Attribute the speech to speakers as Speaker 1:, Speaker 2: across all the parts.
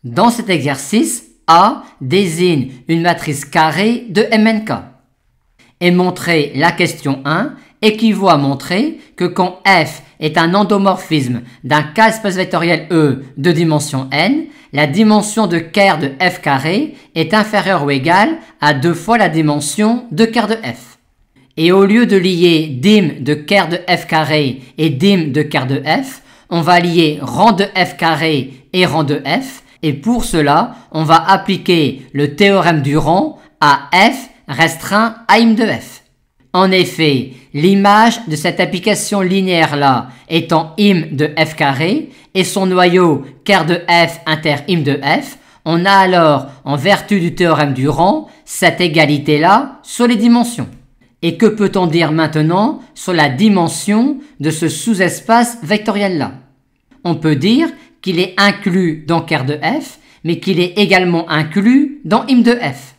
Speaker 1: Dans cet exercice, A désigne une matrice carrée de MNK. Et montrer la question 1 équivaut à montrer que quand F est un endomorphisme d'un K-espace vectoriel E de dimension n, la dimension de ker de F carré est inférieure ou égale à 2 fois la dimension de ker de F. Et au lieu de lier dim de ker de F carré et dim de ker de F, on va lier rang de F carré et rang de F, et pour cela, on va appliquer le théorème du rang à F restreint à im de F. En effet, l'image de cette application linéaire-là étant im de F carré et son noyau ker de F inter im de F, on a alors, en vertu du théorème du rang, cette égalité-là sur les dimensions. Et que peut-on dire maintenant sur la dimension de ce sous-espace vectoriel-là? On peut dire qu'il est inclus dans ker de F, mais qu'il est également inclus dans im de F.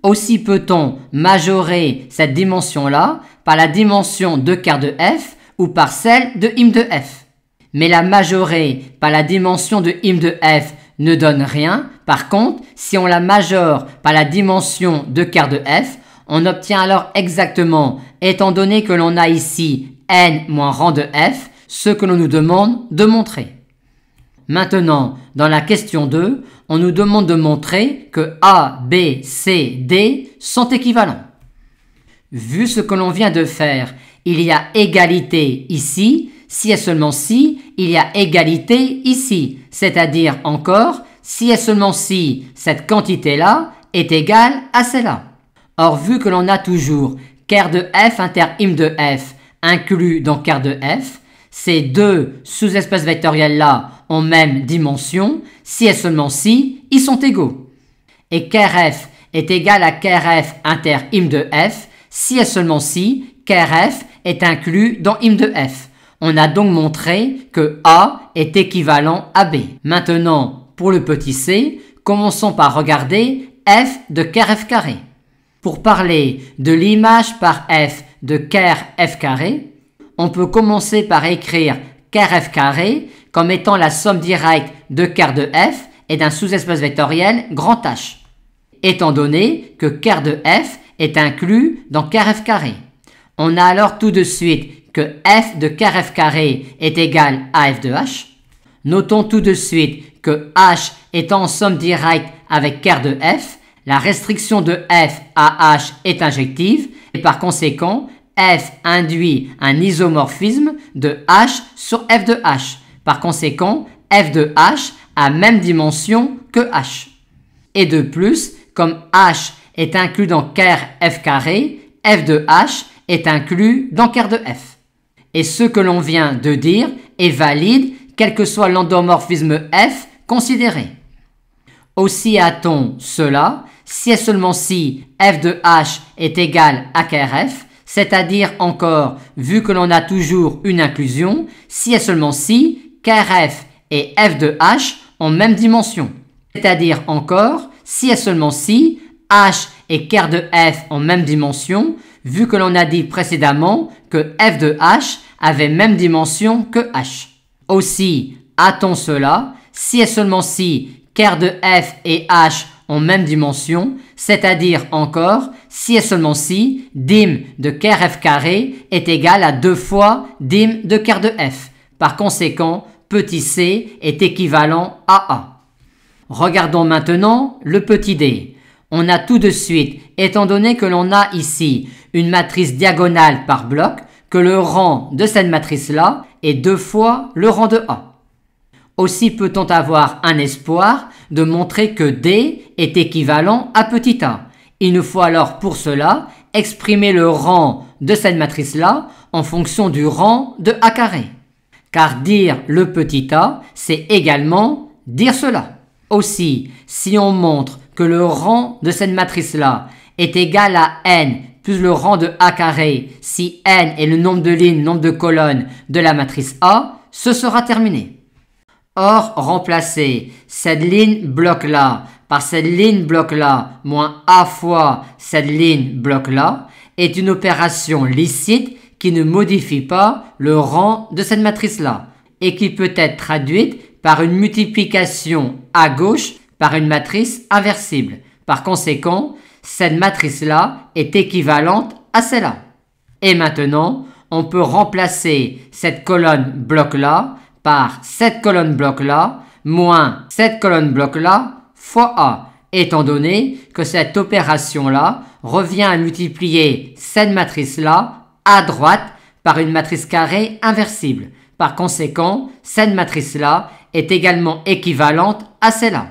Speaker 1: Aussi peut-on majorer cette dimension-là par la dimension de ker de F ou par celle de im de F. Mais la majorer par la dimension de im de F ne donne rien. Par contre, si on la majore par la dimension de ker de F, on obtient alors exactement, étant donné que l'on a ici n moins rang de F, ce que l'on nous demande de montrer. Maintenant, dans la question 2, on nous demande de montrer que A, B, C, D sont équivalents. Vu ce que l'on vient de faire, il y a égalité ici, si et seulement si, il y a égalité ici, c'est-à-dire encore, si et seulement si cette quantité-là est égale à celle-là. Or, vu que l'on a toujours ker de F inter im de F inclus dans ker de F, ces deux sous-espaces vectoriels-là ont même dimension, si et seulement si, ils sont égaux. Et ker F est égal à ker F inter im de F, si et seulement si, ker F est inclus dans im de F. On a donc montré que A est équivalent à B. Maintenant, pour le petit c, commençons par regarder F de ker F carré. Pour parler de l'image par F de ker F carré, on peut commencer par écrire ker F carré comme étant la somme directe de ker de F et d'un sous-espace vectoriel grand H, étant donné que ker de F est inclus dans ker F carré. On a alors tout de suite que F de ker F carré est égal à F de H. Notons tout de suite que H étant en somme directe avec ker de F, la restriction de F à H est injective et par conséquent, F induit un isomorphisme de H sur F de H. Par conséquent, F de H a même dimension que H. Et de plus, comme H est inclus dans ker F carré, F de H est inclus dans ker de F. Et ce que l'on vient de dire est valide quel que soit l'endomorphisme F considéré. Aussi a-t-on cela si et seulement si F de H est égal à ker F, c'est-à-dire encore, vu que l'on a toujours une inclusion, si et seulement si ker F et F de H ont même dimension. C'est-à-dire encore, si et seulement si H et ker de F ont même dimension, vu que l'on a dit précédemment que F de H avait même dimension que H. Aussi, a-t-on cela, si et seulement si ker de F et H ont même dimension, c'est-à-dire encore, si et seulement si dim de ker F carré est égal à 2 fois dim de ker de F. Par conséquent, petit c est équivalent à A. Regardons maintenant le petit d. On a tout de suite, étant donné que l'on a ici une matrice diagonale par bloc, que le rang de cette matrice-là est 2 fois le rang de A. Aussi peut-on avoir un espoir de montrer que D est équivalent à petit a. Il nous faut alors pour cela exprimer le rang de cette matrice-là en fonction du rang de A carré. Car dire le petit a, c'est également dire cela. Aussi, si on montre que le rang de cette matrice-là est égal à n plus le rang de A carré, si n est le nombre de lignes, nombre de colonnes de la matrice A, ce sera terminé. Or, remplacer cette ligne bloc-là par cette ligne bloc-là moins A fois cette ligne bloc-là est une opération licite qui ne modifie pas le rang de cette matrice-là et qui peut être traduite par une multiplication à gauche par une matrice inversible. Par conséquent, cette matrice-là est équivalente à celle-là. Et maintenant, on peut remplacer cette colonne bloc-là par cette colonne bloc-là moins cette colonne bloc-là fois A, étant donné que cette opération-là revient à multiplier cette matrice-là à droite par une matrice carrée inversible. Par conséquent, cette matrice-là est également équivalente à celle-là.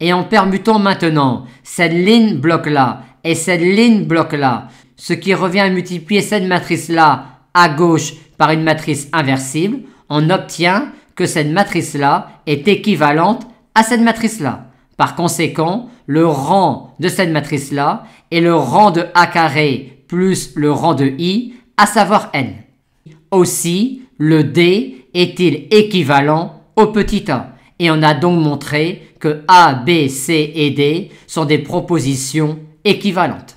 Speaker 1: Et en permutant maintenant cette ligne bloc-là et cette ligne bloc-là, ce qui revient à multiplier cette matrice-là à gauche par une matrice inversible, on obtient que cette matrice-là est équivalente à cette matrice-là. Par conséquent, le rang de cette matrice-là est le rang de A carré plus le rang de I, à savoir n. Aussi, le D est-il équivalent au petit a. Et on a donc montré que A, B, C et D sont des propositions équivalentes.